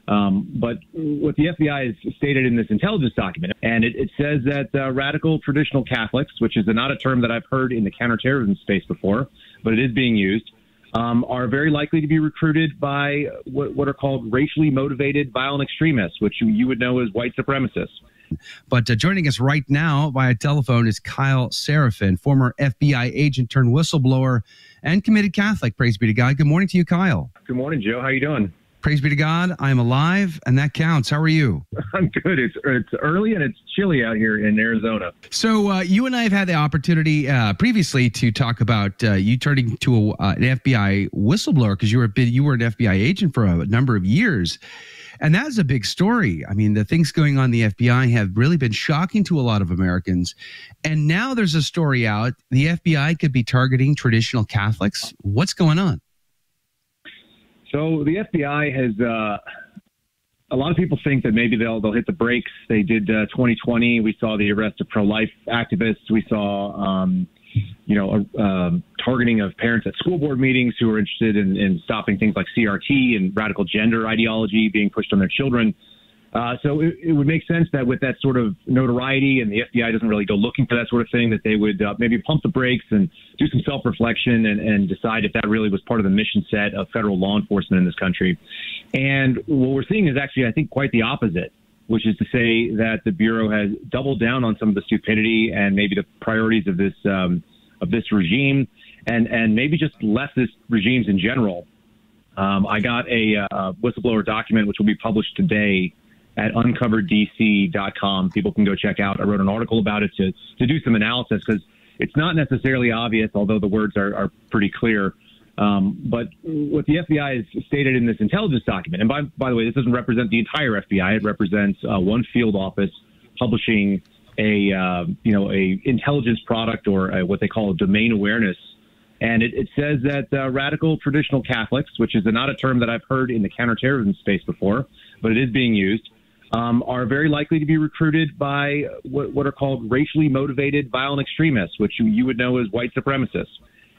But what the FBI has stated in this intelligence document, and it says that radical traditional Catholics, which is not a term that I've heard in the counterterrorism space before, but it is being used, are very likely to be recruited by what are called racially motivated violent extremists, which you would know as white supremacists. But joining us right now via telephone is Kyle Seraphin, former FBI agent turned whistleblower and committed Catholic. Praise be to God. Good morning to you, Kyle. Good morning, Joe. How are you doing? Praise be to God. I am alive, and that counts. How are you? I'm good. It's early and it's chilly out here in Arizona. So you and I have had the opportunity previously to talk about you turning to an FBI whistleblower because you were an FBI agent for a number of years. And that's a big story. I mean, the things going on in the FBI have really been shocking to a lot of Americans. And now there's a story out. The FBI could be targeting traditional Catholics. What's going on? So the FBI has, a lot of people think that maybe they'll hit the brakes. They did 2020. We saw the arrest of pro-life activists. We saw, targeting of parents at school board meetings who are interested in stopping things like CRT and radical gender ideology being pushed on their children. So it would make sense that with that sort of notoriety, and the FBI doesn't really go looking for that sort of thing, that they would maybe pump the brakes and do some self-reflection and decide if that really was part of the mission set of federal law enforcement in this country. And what we're seeing is actually, I think, quite the opposite, which is to say that the Bureau has doubled down on some of the stupidity and maybe the priorities of this regime, and maybe just leftist regimes in general. I got a whistleblower document which will be published today at uncoverdc.com. People can go check out. I wrote an article about it to do some analysis because it's not necessarily obvious, although the words are pretty clear. But what the FBI has stated in this intelligence document, and by the way, this doesn't represent the entire FBI. It represents one field office publishing a intelligence product or what they call a domain awareness. And it says that radical traditional Catholics, which is not a term that I've heard in the counterterrorism space before, but it is being used, are very likely to be recruited by what are called racially motivated violent extremists, which you would know as white supremacists.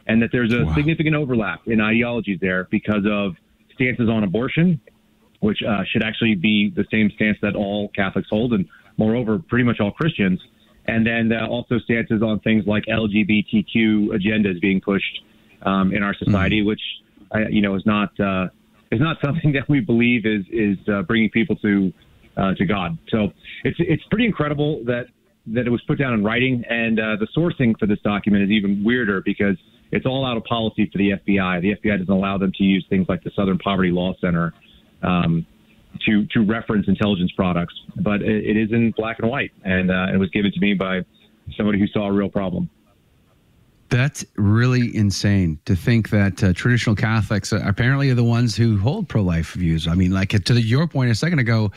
And that there's a significant overlap in ideologies there because of stances on abortion, which should actually be the same stance that all Catholics hold, and moreover, pretty much all Christians. And then also stances on things like LGBTQ agendas being pushed in our society, which is not something that we believe is bringing people to God. So it's pretty incredible that it was put down in writing, and the sourcing for this document is even weirder because it's all out of policy for the FBI. The FBI doesn't allow them to use things like the Southern Poverty Law Center to reference intelligence products, but it is in black and white, and it was given to me by somebody who saw a real problem. That's really insane to think that traditional Catholics apparently are the ones who hold pro-life views. I mean, like to your point a second ago,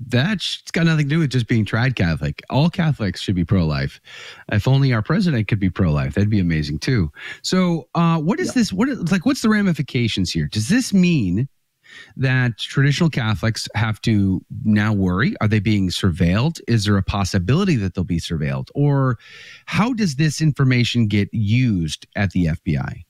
that's got nothing to do with just being trad Catholic. All Catholics should be pro-life. If only our president could be pro-life, that'd be amazing too. So what is this? What's the ramifications here? Does this mean that traditional Catholics have to now worry? Are they being surveilled? Is there a possibility that they'll be surveilled? Or how does this information get used at the FBI?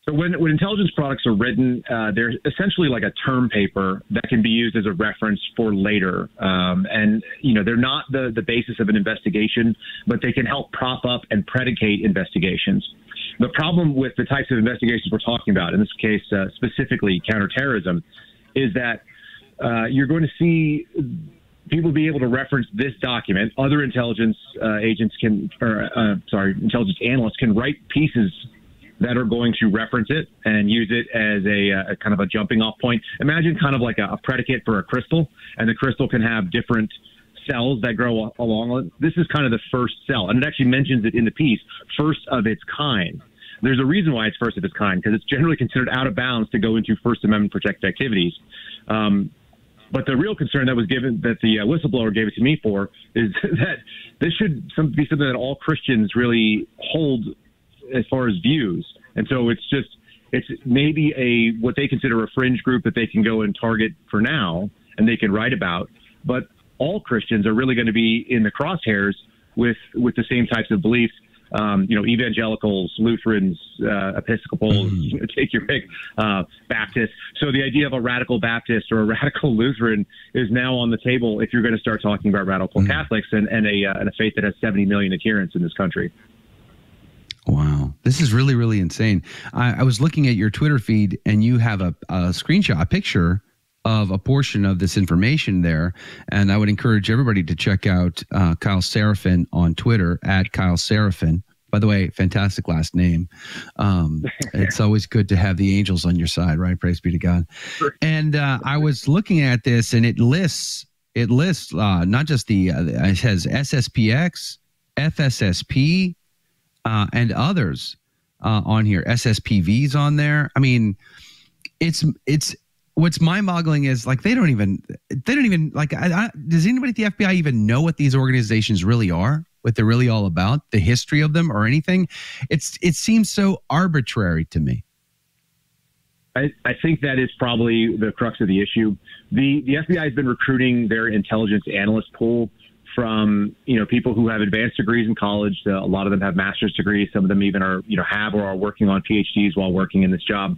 So when intelligence products are written, they're essentially like a term paper that can be used as a reference for later. And they're not the basis of an investigation, but they can help prop up and predicate investigations. The problem with the types of investigations we're talking about, in this case specifically counterterrorism, is that you're going to see people be able to reference this document. Other intelligence intelligence analysts can write pieces that are going to reference it and use it as a kind of a jumping off point. Imagine kind of like a predicate for a crystal, and the crystal can have different cells that grow along. This is kind of the first cell, and it actually mentions it in the piece, first of its kind. There's a reason why it's first of its kind, because it's generally considered out of bounds to go into First Amendment protected activities. But the real concern that was given, that the whistleblower gave it to me for, is that this should be something that all Christians really hold as far as views. And so it's maybe what they consider a fringe group that they can go and target for now, and they can write about. But all Christians are really going to be in the crosshairs with the same types of beliefs. evangelicals, Lutherans, Episcopals, take your pick, Baptists. So the idea of a radical Baptist or a radical Lutheran is now on the table if you're going to start talking about radical Catholics and a faith that has 70 million adherents in this country. Wow. This is really, really insane. I was looking at your Twitter feed, and you have a screenshot, a picture of a portion of this information there. And I would encourage everybody to check out Kyle Seraphin on Twitter, at Kyle Seraphin. By the way, fantastic last name. It's always good to have the angels on your side, right? Praise be to God. Sure. And I was looking at this, and it lists not just it has SSPX, FSSP, and others on here. SSPV's on there. I mean, it's what's mind-boggling is like they don't even like. Does anybody at the FBI even know what these organizations really are? What they're really all about? The history of them or anything? It seems so arbitrary to me. I think that is probably the crux of the issue. The FBI has been recruiting their intelligence analyst pool from people who have advanced degrees in college. A lot of them have master's degrees. Some of them even are have or are working on PhDs while working in this job.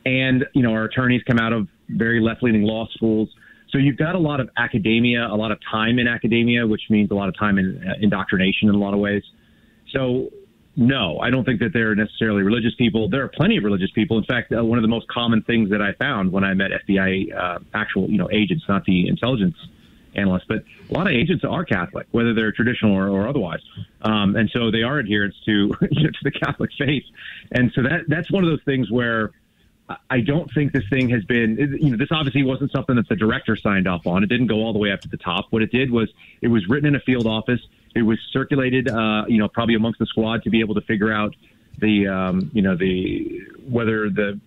And our attorneys come out of very left-leaning law schools. So you've got a lot of academia, a lot of time in academia, which means a lot of time in indoctrination in a lot of ways. So no, I don't think that they're necessarily religious people. There are plenty of religious people. In fact, one of the most common things that I found when I met FBI actual agents, not the intelligence analysts, but a lot of agents are Catholic, whether they're traditional or otherwise. And so they are adherents to, to the Catholic faith. And so that's one of those things where I don't think this thing has been, this obviously wasn't something that the director signed off on. It didn't go all the way up to the top. What it did was it was written in a field office. It was circulated, probably amongst the squad to be able to figure out whether the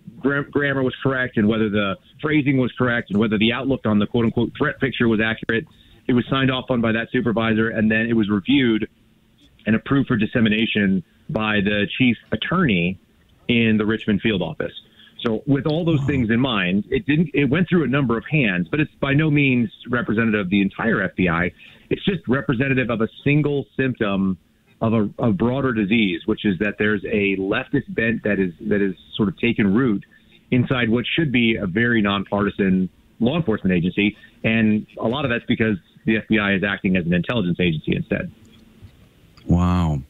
grammar was correct and whether the phrasing was correct and whether the outlook on the quote unquote threat picture was accurate. It was signed off on by that supervisor, and then it was reviewed and approved for dissemination by the chief attorney in the Richmond field office. So with all those things in mind, it went through a number of hands, but it's by no means representative of the entire FBI. It's just representative of a single symptom of a broader disease, which is that there's a leftist bent that is sort of taken root inside what should be a very nonpartisan law enforcement agency. And a lot of that's because the FBI is acting as an intelligence agency instead. Wow.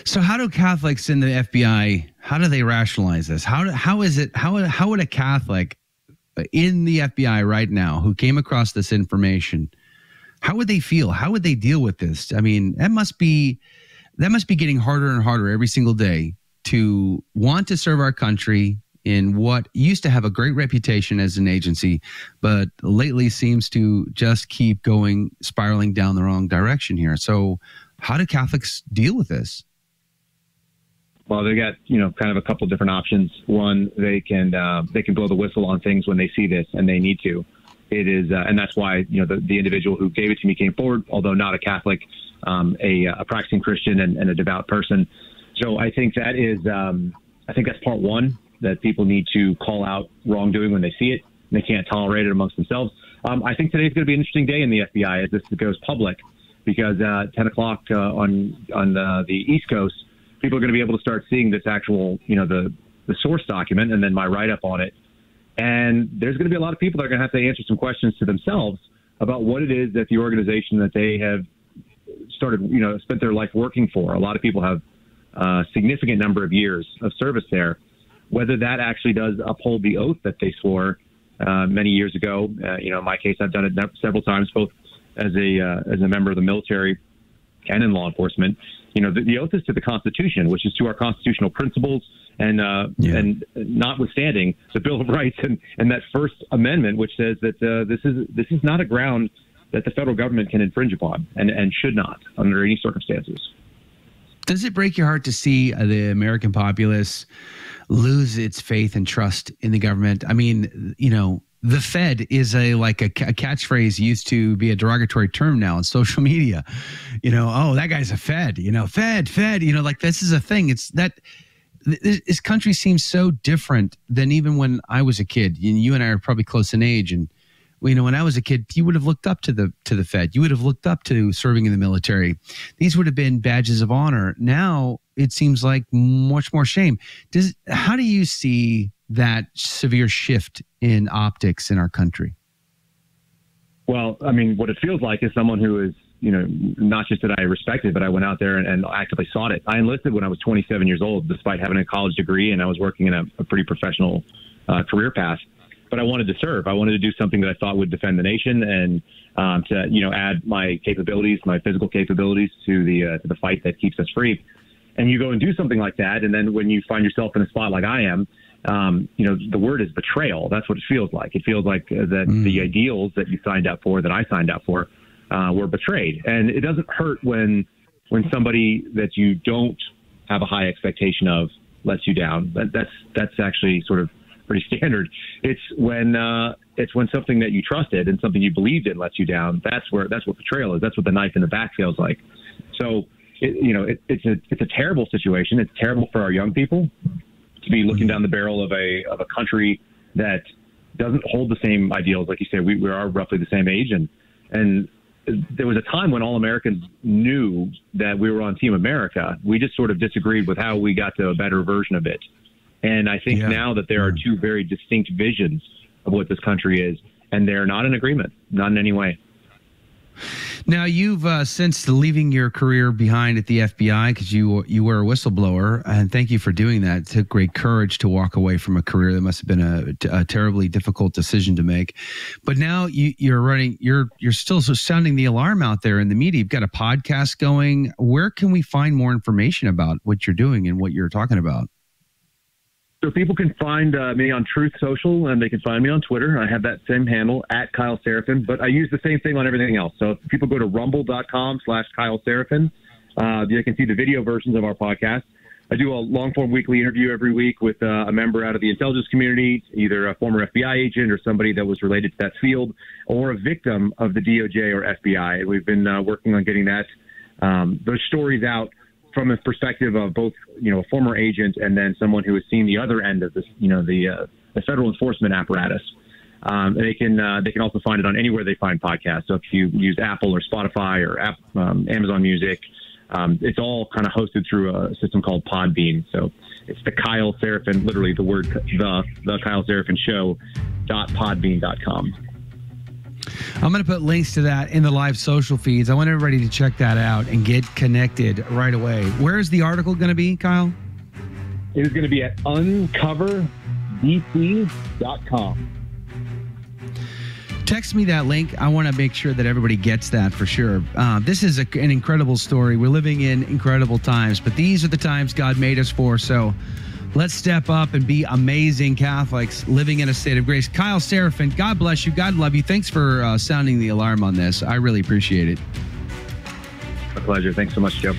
So how do Catholics in the FBI, how do they rationalize this? How would a Catholic in the FBI right now who came across this information, how would they feel? How would they deal with this? I mean, that must be getting harder and harder every single day to want to serve our country in what used to have a great reputation as an agency, but lately seems to just keep spiraling down the wrong direction here. So how do Catholics deal with this? Well, they got, kind of a couple different options. One, they can blow the whistle on things when they see this, and they need to. It is, and that's why, the individual who gave it to me came forward, although not a Catholic, a practicing Christian and a devout person. So I think that is, I think that's part one, that people need to call out wrongdoing when they see it. And they can't tolerate it amongst themselves. I think today's going to be an interesting day in the FBI as this goes public, because 10 o'clock on the East Coast, people are going to be able to start seeing this actual, the source document and then my write-up on it. And there's going to be a lot of people that are going to have to answer some questions to themselves about what it is that the organization that they have started, spent their life working for. A lot of people have a significant number of years of service there, whether that actually does uphold the oath that they swore many years ago. In my case, I've done it several times, both as a member of the military and in law enforcement. The oath is to the Constitution, which is to our constitutional principles, and notwithstanding the Bill of Rights and that First Amendment, which says that this is not a ground that the federal government can infringe upon and should not under any circumstances. Does it break your heart to see the American populace lose its faith and trust in the government? I mean, the Fed is a catchphrase used to be a derogatory term now on social media. Oh, that guy's a Fed, Fed, this is a thing. It's that this country seems so different than even when I was a kid. You and I are probably close in age, and You know, when I was a kid, you would have looked up to the Fed. You would have looked up to serving in the military. These would have been badges of honor. Now it seems like much more shame. How do you see that severe shift in optics in our country? Well, I mean, what it feels like is someone who is, you know, not just that I respected, but I went out there and actively sought it. I enlisted when I was 27 years old, despite having a college degree, and I was working in a pretty professional career path. But I wanted to serve. I wanted to do something that I thought would defend the nation and to, you know, add my capabilities, my physical capabilities to the fight that keeps us free. And you go and do something like that, and then when you find yourself in a spot like I am, you know, the word is betrayal. That's what it feels like. It feels like that the ideals that you signed up for, that I signed up for, were betrayed. And it doesn't hurt when somebody that you don't have a high expectation of lets you down. That's actually sort of pretty standard. It's when something that you trusted and something you believed in lets you down. That's what betrayal is. That's what the knife in the back feels like. So, it's a terrible situation. It's terrible for our young people to be looking down the barrel of a country that doesn't hold the same ideals. Like you said, we are roughly the same age, and there was a time when all Americans knew that we were on Team America. We just sort of disagreed with how we got to a better version of it. And I think now that there are two very distinct visions of what this country is, and they're not in agreement, not in any way. Now, you've since leaving your career behind at the FBI, because you were a whistleblower, and thank you for doing that. It took great courage to walk away from a career that must have been a terribly difficult decision to make. But now you're still sounding the alarm out there in the media. You've got a podcast going. Where can we find more information about what you're doing and what you're talking about? So people can find me on Truth Social, and they can find me on Twitter. I have that same handle, @Kyle Seraphin, but I use the same thing on everything else. So if people go to rumble.com/Kyle Seraphin, you can see the video versions of our podcast. I do a long-form weekly interview every week with a member out of the intelligence community, either a former FBI agent or somebody that was related to that field, or a victim of the DOJ or FBI. And we've been working on getting those stories out from a perspective of both, you know, a former agent and then someone who has seen the other end of this, you know, the federal enforcement apparatus. And they can also find it on anywhere they find podcasts. So if you use Apple or Spotify or Amazon Music, it's all kind of hosted through a system called Podbean. So it's the Kyle Seraphin, literally the word the Kyle Seraphin Show .podbean.com. I'm going to put links to that in the live social feeds. I want everybody to check that out and get connected right away. Where is the article going to be, Kyle? It is going to be at uncoverdc.com. Text me that link. I want to make sure that everybody gets that for sure. This is an incredible story. We're living in incredible times, but these are the times God made us for. So let's step up and be amazing Catholics living in a state of grace. Kyle Seraphin, God bless you. God love you. Thanks for sounding the alarm on this. I really appreciate it. My pleasure. Thanks so much, Joe.